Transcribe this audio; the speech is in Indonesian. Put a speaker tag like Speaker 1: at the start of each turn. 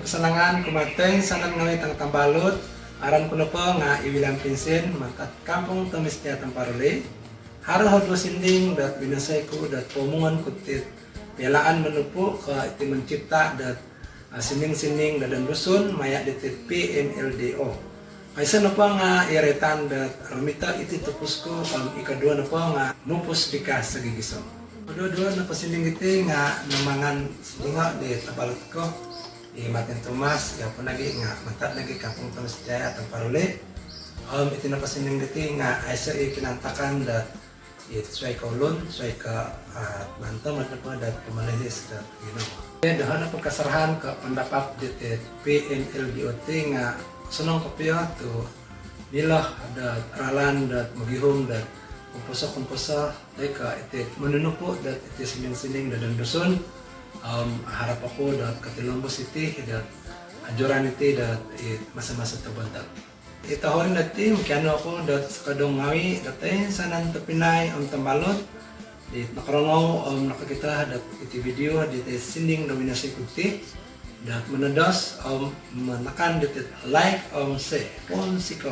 Speaker 1: pesanangan kumateng sanang ngawi tang tambalut aran kuno po nga iwilang pinsin matat kampung Tumistia Tamparuli haro hodlo sinding dat binasay ko dat pomungan kutit pialaan menupu ka iti mencipta dat sinding-sinding dadan dusun maya ditit PNLDO kaysa na po nga iretan dat ramita iti tupus ko ikadua na po nga mupus bikas sa gigisong dua-dua na pasinding iti nga namangan sindinga di tabalot ko Matin Tomas, ya po nagi nga matat nagi kampung Tumistia Tamparuli. Iti na pasinding diti nga aysa ikinantakan dat it suay kaulon, suay ka bantam at po dat pumalilis dat Ginoo. Dahan na pagkasarahan ka pandapat diti PNLDOT nga sunong kopya to nila dat aralan dat magihom dat kumpusa ay ka iti manunupo dat iti sining-sining dadan duson. Harap ako dat Katilombo City dat ajuran iti dat masa-masa tabantak. Itahon dati mkiano ako dat sa kadong ngawi dati sanan tapinay tambalot dit nakarangaw nakakita dat iti video dit sinding nominasi kuti dat manadas manakan dit like say pon siko